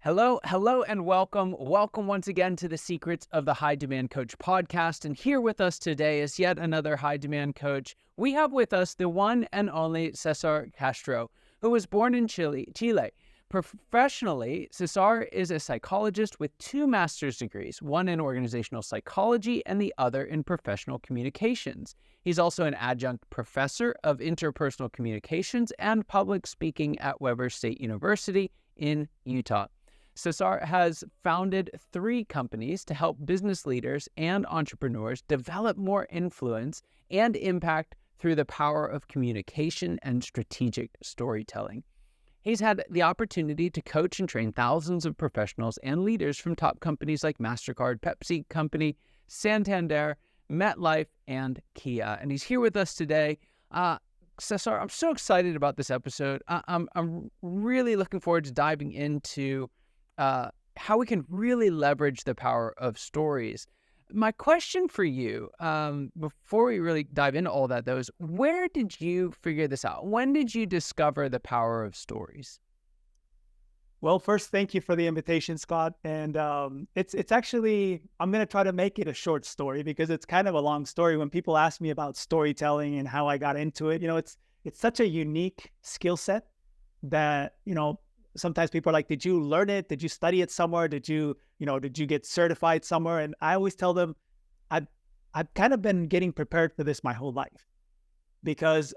Hello, and welcome. Welcome once again to the Secrets of the High Demand Coach podcast. And here with us today is yet another high demand coach. We have with us the one and only Cesar Castro, who was born in Chile. Professionally, Cesar is a psychologist with 2 master's degrees, one in organizational psychology and the other in professional communications. He's also an adjunct professor of interpersonal communications and public speaking at Weber State University in Utah. Cesar has founded 3 companies to help business leaders and entrepreneurs develop more influence and impact through the power of communication and strategic storytelling. He's had the opportunity to coach and train thousands of professionals and leaders from top companies like MasterCard, Pepsi Company, Santander, MetLife, and Kia. And he's here with us today. Cesar, I'm so excited about this episode. I'm really looking forward to diving into how we can really leverage the power of stories. My question for you, before we really dive into all that, though, is where did you figure this out? When did you discover the power of stories? Well, first, thank you for the invitation, Scott. And it's actually, I'm going to try to make it a short story because it's kind of a long story. When people ask me about storytelling and how I got into it, it's such a unique skill set that, sometimes people are like, did you learn it? Did you study it somewhere? Did you get certified somewhere? And I always tell them, I've kind of been getting prepared for this my whole life. Because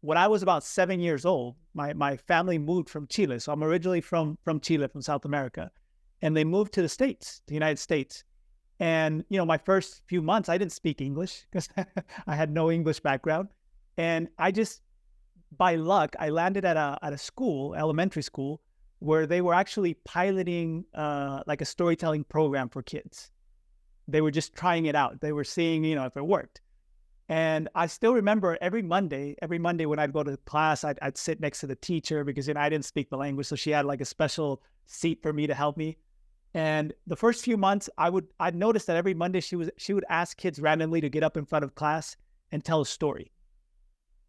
when I was about 7 years old, my family moved from Chile. So I'm originally from Chile, from South America. And they moved to the United States. And, my first few months, I didn't speak English because I had no English background. And by luck, I landed at a school, elementary school, where they were actually piloting like a storytelling program for kids. They were just trying it out. They were seeing, if it worked. And I still remember every Monday when I'd go to class, I'd sit next to the teacher because I didn't speak the language. So she had like a special seat for me to help me. And the first few months, I'd notice that every Monday she would ask kids randomly to get up in front of class and tell a story.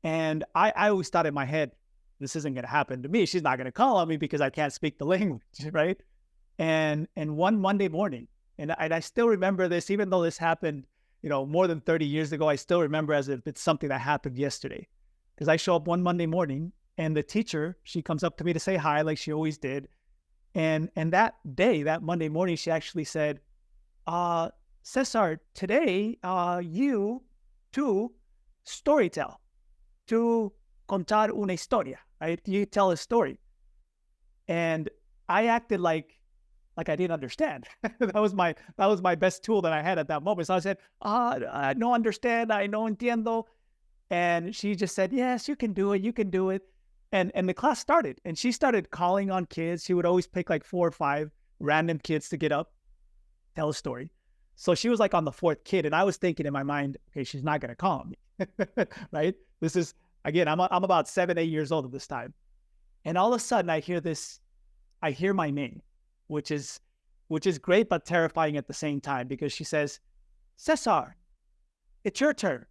And I always thought in my head, this isn't going to happen to me. She's not going to call on me because I can't speak the language, right? And one Monday morning, and I still remember this, even though this happened, more than 30 years ago, I still remember as if it's something that happened yesterday. Because I show up one Monday morning and the teacher, she comes up to me to say hi like she always did. And that day, that Monday morning, she actually said, Cesar, today you to storytell, to contar una historia, right? You tell a story. And I acted like I didn't understand. that was my best tool that I had at that moment. So I said, I no understand, I no entiendo. And she just said, yes, you can do it. And the class started. And she started calling on kids. She would always pick like 4 or 5 random kids to get up, tell a story. So she was like on the 4th kid. And I was thinking in my mind, okay, she's not going to call on me, right? This is, again, I'm about 7, 8 years old at this time. And all of a sudden I hear my name, which is great, but terrifying at the same time, because she says, Cesar, it's your turn.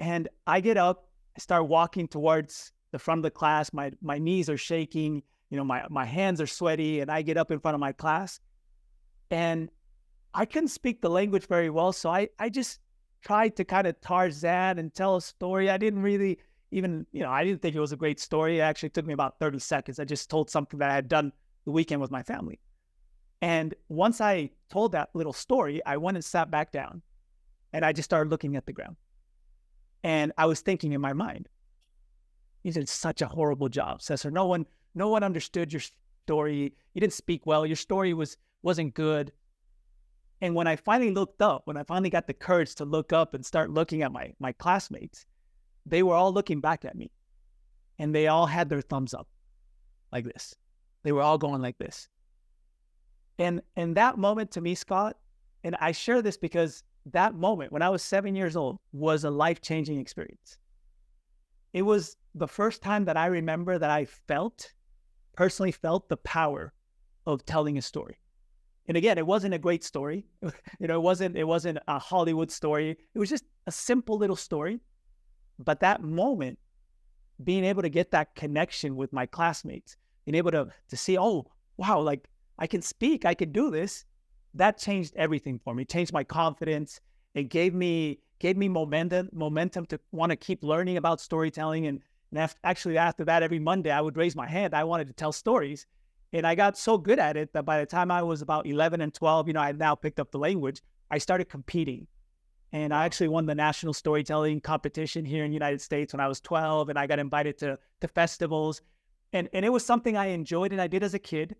And I get up, I start walking towards the front of the class. My knees are shaking, my hands are sweaty, and I get up in front of my class. And I couldn't speak the language very well, so I just tried to kind of Tarzan and tell a story. I didn't really even, I didn't think it was a great story. It actually took me about 30 seconds. I just told something that I had done the weekend with my family. And once I told that little story, I went and sat back down and I just started looking at the ground. And I was thinking in my mind, you did such a horrible job, Cesar. No one understood your story. You didn't speak well. Your story wasn't good. And when I finally looked up, when I finally got the courage to look up and start looking at my classmates, they were all looking back at me. And they all had their thumbs up like this. They were all going like this. And that moment to me, Scott, and I share this because that moment when I was 7 years old was a life-changing experience. It was the first time that I remember that I personally felt the power of telling a story. And again, it wasn't a great story. It wasn't a Hollywood story. It was just a simple little story. But that moment, being able to get that connection with my classmates, being able to see, oh, wow, like I can speak, I can do this. That changed everything for me. It changed my confidence. It gave me momentum to want to keep learning about storytelling. And actually after that, every Monday I would raise my hand. I wanted to tell stories. And I got so good at it that by the time I was about 11 and 12, I had now picked up the language. I started competing. And I actually won the national storytelling competition here in the United States when I was 12. And I got invited to festivals. And it was something I enjoyed and I did as a kid.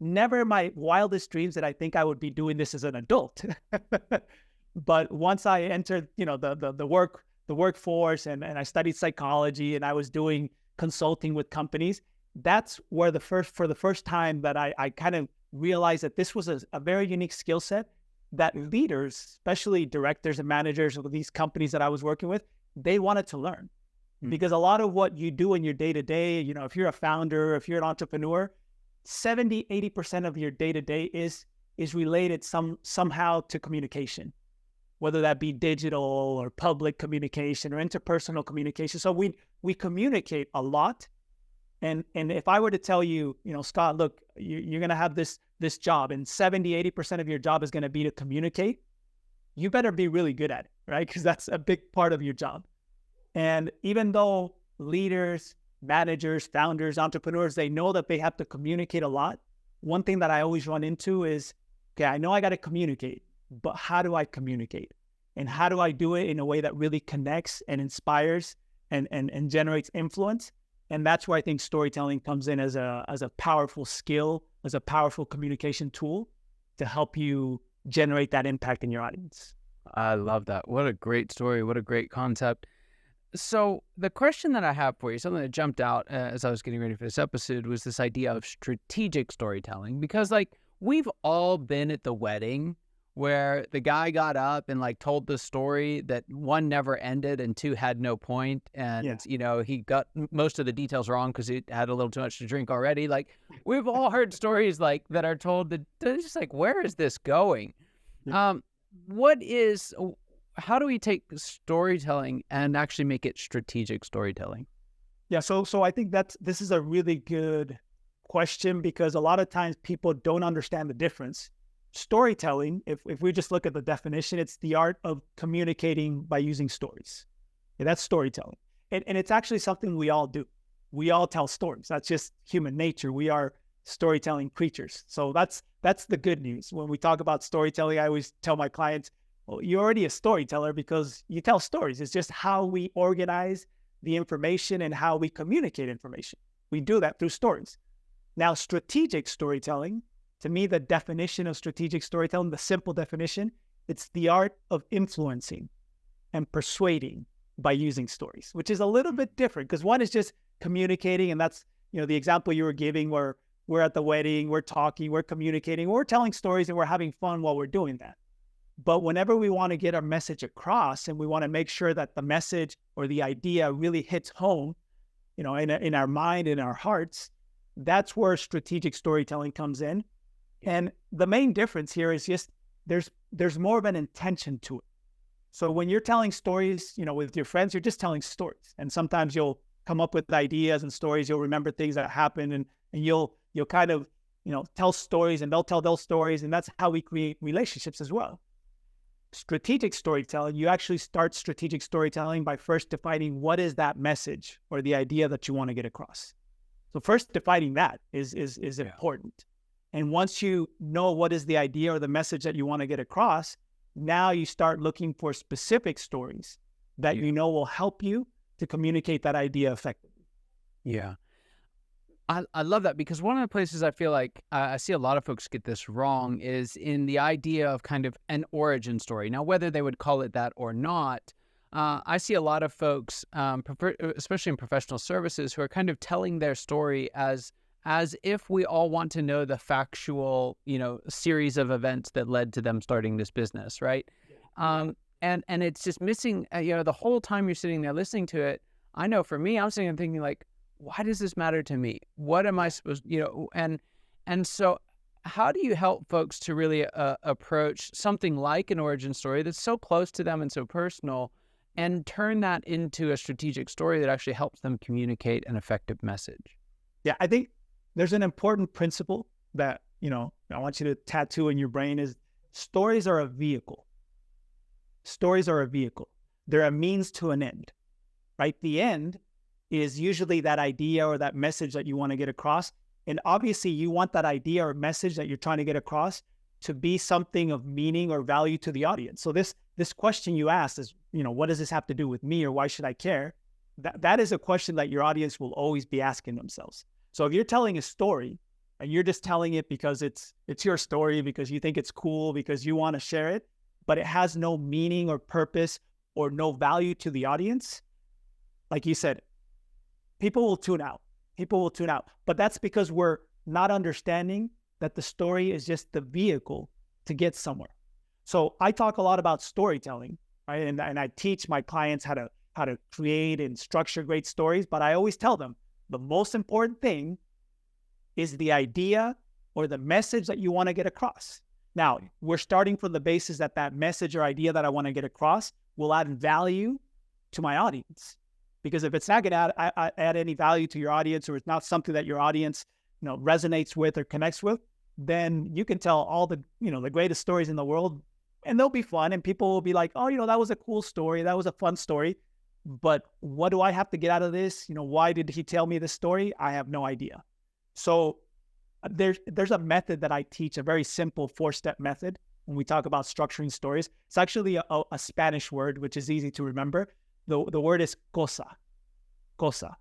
Never in my wildest dreams did I think I would be doing this as an adult. But once I entered, the workforce and I studied psychology and I was doing consulting with companies, that's where for the first time that I kind of realized that this was a very unique skill set that leaders, especially directors and managers of these companies that I was working with, they wanted to learn. Because a lot of what you do in your day-to-day, if you're a founder, if you're an entrepreneur, 70, 80% of your day-to-day is related somehow to communication, whether that be digital or public communication or interpersonal communication. So we communicate a lot. And if I were to tell you, Scott, look, you're going to have this job and 70, 80% of your job is going to be to communicate, you better be really good at it, right? Because that's a big part of your job. And even though leaders, managers, founders, entrepreneurs, they know that they have to communicate a lot, one thing that I always run into is, okay, I know I got to communicate, but how do I communicate? And how do I do it in a way that really connects and inspires and generates influence? And that's where I think storytelling comes in as a powerful skill, as a powerful communication tool to help you generate that impact in your audience. I love that. What a great story. What a great concept. So the question that I have for you, something that jumped out as I was getting ready for this episode, was this idea of strategic storytelling. Because we've all been at the wedding where the guy got up and told the story that one never ended and two had no point. And, he got most of the details wrong because he had a little too much to drink already. We've all heard stories that are told that they're just where is this going? Yeah. How do we take storytelling and actually make it strategic storytelling? Yeah. So I think this is a really good question because a lot of times people don't understand the difference. Storytelling, if we just look at the definition, it's the art of communicating by using stories. Yeah, that's storytelling. And it's actually something we all do. We all tell stories. That's just human nature. We are storytelling creatures. So that's the good news. When we talk about storytelling, I always tell my clients, well, you're already a storyteller because you tell stories. It's just how we organize the information and how we communicate information. We do that through stories. Now, strategic storytelling, to me, the definition of strategic storytelling, the simple definition, it's the art of influencing and persuading by using stories, which is a little bit different because one is just communicating. And that's, the example you were giving where we're at the wedding, we're talking, we're communicating, we're telling stories and we're having fun while we're doing that. But whenever we want to get our message across and we want to make sure that the message or the idea really hits home, in our mind, in our hearts, that's where strategic storytelling comes in. And the main difference here is just there's more of an intention to it. So when you're telling stories, with your friends, you're just telling stories. And sometimes you'll come up with ideas and stories. You'll remember things that happened and you'll kind of, tell stories and they'll tell those stories. And that's how we create relationships as well. Strategic storytelling, you actually start strategic storytelling by first defining what is that message or the idea that you want to get across. So first defining that is important. And once you know what is the idea or the message that you want to get across, now you start looking for specific stories that will help you to communicate that idea effectively. Yeah. I love that because one of the places I feel like I see a lot of folks get this wrong is in the idea of kind of an origin story. Now, whether they would call it that or not, I see a lot of folks, especially in professional services, who are kind of telling their story as if we all want to know the factual, series of events that led to them starting this business, right? Yeah. And it's just missing, the whole time you're sitting there listening to it. I know for me, I'm sitting there thinking why does this matter to me? What am I supposed, and so how do you help folks to really approach something like an origin story that's so close to them and so personal and turn that into a strategic story that actually helps them communicate an effective message? Yeah, I think there's an important principle that, I want you to tattoo in your brain is stories are a vehicle. Stories are a vehicle. They're a means to an end, right? The end is usually that idea or that message that you want to get across. And obviously you want that idea or message that you're trying to get across to be something of meaning or value to the audience. So this question you asked is, what does this have to do with me, or why should I care? That is a question that your audience will always be asking themselves. So if you're telling a story and you're just telling it because it's your story, because you think it's cool, because you want to share it, but it has no meaning or purpose or no value to the audience, like you said, people will tune out. People will tune out. But that's because we're not understanding that the story is just the vehicle to get somewhere. So I talk a lot about storytelling, right? And I teach my clients how to create and structure great stories. But I always tell them the most important thing is the idea or the message that you want to get across. Now, we're starting from the basis that that message or idea that I want to get across will add value to my audience. Because if it's not going to add any value to your audience, or it's not something that your audience, resonates with or connects with, then you can tell all the, the greatest stories in the world, and they'll be fun, and people will be like, oh, that was a cool story, that was a fun story, but what do I have to get out of this? Why did he tell me this story? I have no idea. So there's a method that I teach, a very simple 4-step method when we talk about structuring stories. It's actually a Spanish word, which is easy to remember. The word is cosa,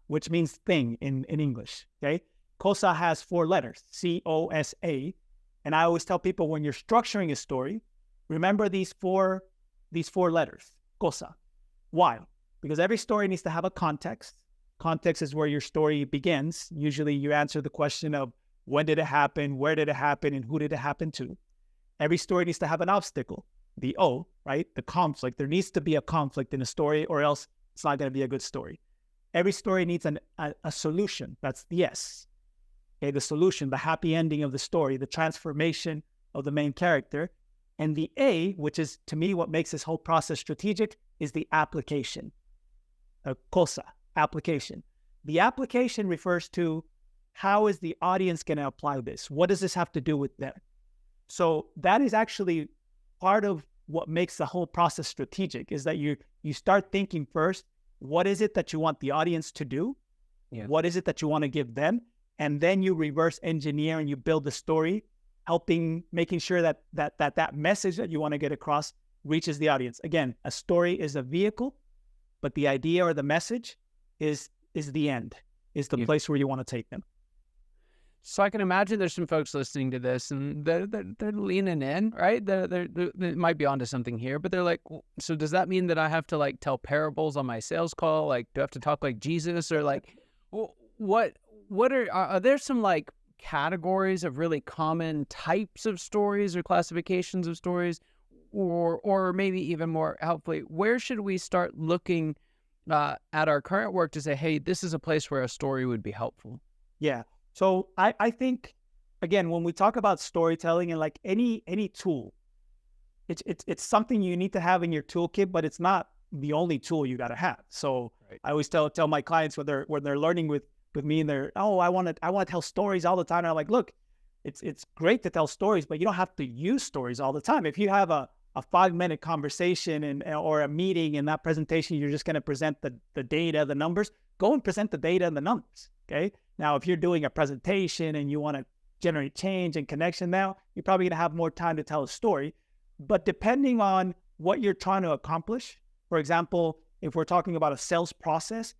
which means thing in English, okay? Cosa has 4 letters, C-O-S-A. And I always tell people, when you're structuring a story, remember these four letters, cosa. Why? Because every story needs to have a context. Context is where your story begins. Usually you answer the question of when did it happen, where did it happen, and who did it happen to. Every story needs to have an obstacle, the O, right? The conflict. There needs to be a conflict in a story, or else it's not going to be a good story. Every story needs a solution. That's the S. Okay, the solution, the happy ending of the story, the transformation of the main character. And the A, which is to me what makes this whole process strategic, is the application. Cosa, application. The application refers to how is the audience going to apply this? What does this have to do with them? So that is actually part of what makes the whole process strategic, is that you start thinking first, what is it that you want the audience to do? Yeah. What is it that you want to give them? And then you reverse engineer and you build the story, making sure that message that you want to get across reaches the audience. Again, a story is a vehicle, but the idea or the message is the end, is the place where you want to take them. So I can imagine there's some folks listening to this and they're leaning in, right? They might be onto something here, but they're like, so does that mean that I have to like tell parables on my sales call? Like, do I have to talk like Jesus, or like, what are there some like categories of really common types of stories or classifications of stories, or maybe even more helpfully, where should we start looking at our current work to say, hey, this is a place where a story would be helpful? Yeah. So I think, again, when we talk about storytelling and like any tool, it's something you need to have in your toolkit, but it's not the only tool you got to have. So right. I always tell my clients when they're learning with me, and they're, oh, I want to tell stories all the time. And I'm like, look, it's great to tell stories, but you don't have to use stories all the time. If you have a 5-minute conversation or a meeting, in that presentation, you're just going to present the data, the numbers, go and present the data and the numbers. Okay. Now, if you're doing a presentation and you want to generate change and connection, now you're probably going to have more time to tell a story. But depending on what you're trying to accomplish, for example, if we're talking about a sales process,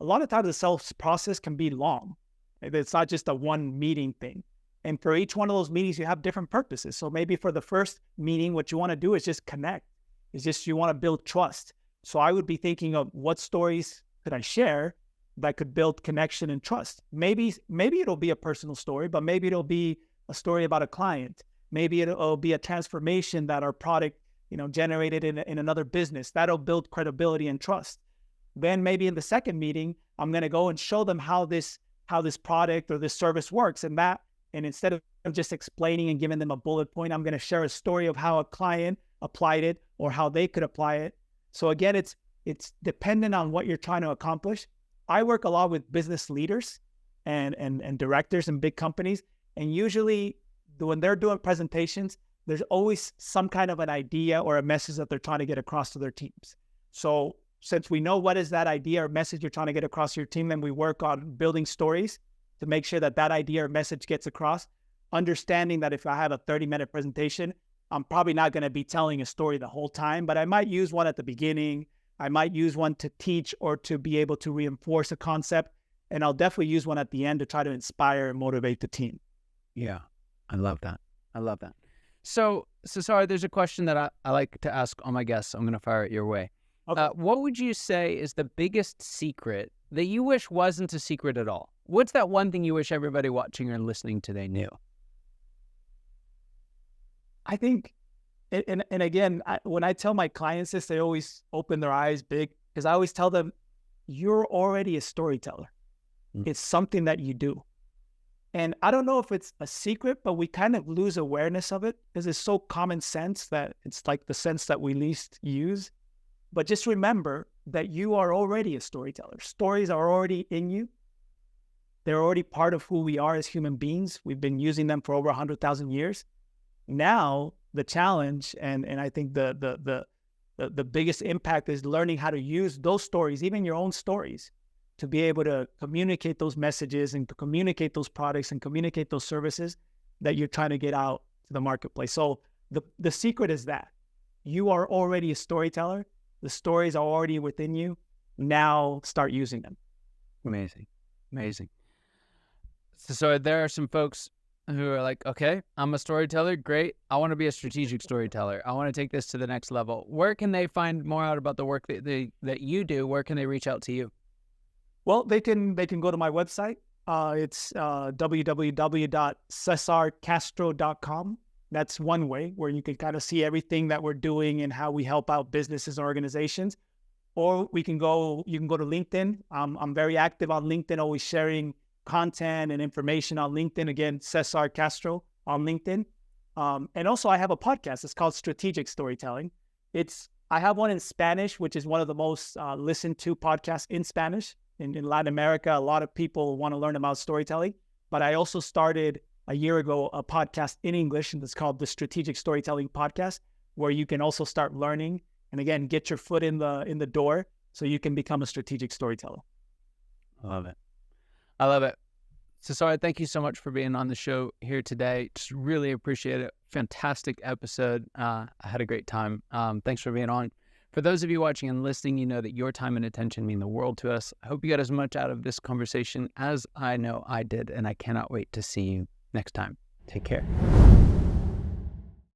a lot of times the sales process can be long. It's not just a one meeting thing. And for each one of those meetings, you have different purposes. So maybe for the first meeting, what you want to do is just connect. It's just you want to build trust. So I would be thinking of what stories could I share that could build connection and trust. Maybe it'll be a personal story, but maybe it'll be a story about a client. Maybe it'll be a transformation that our product, generated in another business. That'll build credibility and trust. Then maybe in the second meeting, I'm going to go and show them how this product or this service works. And instead of just explaining and giving them a bullet point, I'm going to share a story of how a client applied it or how they could apply it. So again, it's dependent on what you're trying to accomplish. I work a lot with business leaders and directors in big companies, And usually when they're doing presentations, there's always some kind of an idea or a message that they're trying to get across to their teams. So since we know what is that idea or message you're trying to get across to your team, then we work on building stories to make sure that that idea or message gets across, understanding that if I have a 30-minute presentation, I'm probably not going to be telling a story the whole time, but I might use one at the beginning. I might use one to teach or to be able to reinforce a concept. And I'll definitely use one at the end to try to inspire and motivate the team. Yeah, I love that. I love that. So Cesar, there's a question that I like to ask all my guests. I'm going to fire it your way. Okay. What would you say is the biggest secret that you wish wasn't a secret at all? What's that one thing you wish everybody watching or listening today knew? I think, and again, when I tell my clients this, they always open their eyes big, because I always tell them, you're already a storyteller. It's something that you do. And I don't know if it's a secret, but we kind of lose awareness of it because it's so common sense that it's like the sense that we least use. But just remember that you are already a storyteller. Stories are already in you. They're already part of who we are as human beings. We've been using them for over 100,000 years. Now, the challenge, and I think the biggest impact is learning how to use those stories, even your own stories, to be able to communicate those messages and to communicate those products and communicate those services that you're trying to get out to the marketplace. So the secret is that you are already a storyteller. The stories are already within you. Now start using them. Amazing. Amazing. So there are some folks who are like, okay, I'm a storyteller. Great. I want to be a strategic storyteller. I want to take this to the next level. Where can they find more out about the work that you do? Where can they reach out to you? Well, they can go to my website. It's www.cesarcastro.com. That's one way where you can kind of see everything that we're doing and how we help out businesses and organizations. Or you can go to LinkedIn. I'm very active on LinkedIn, always sharing content and information on LinkedIn. Again, Cesar Castro on LinkedIn. And also I have a podcast. It's called Strategic Storytelling. I have one in Spanish, which is one of the most listened to podcasts in Spanish. In Latin America, a lot of people want to learn about storytelling. But I also started a year ago a podcast in English, and it's called the Strategic Storytelling Podcast, where you can also start learning and, again, get your foot in the door so you can become a strategic storyteller. I love it. I love it. Cesar, thank you so much for being on the show here today. Just really appreciate it. Fantastic episode. I had a great time. Thanks for being on. For those of you watching and listening, you know that your time and attention mean the world to us. I hope you got as much out of this conversation as I know I did, and I cannot wait to see you next time. Take care.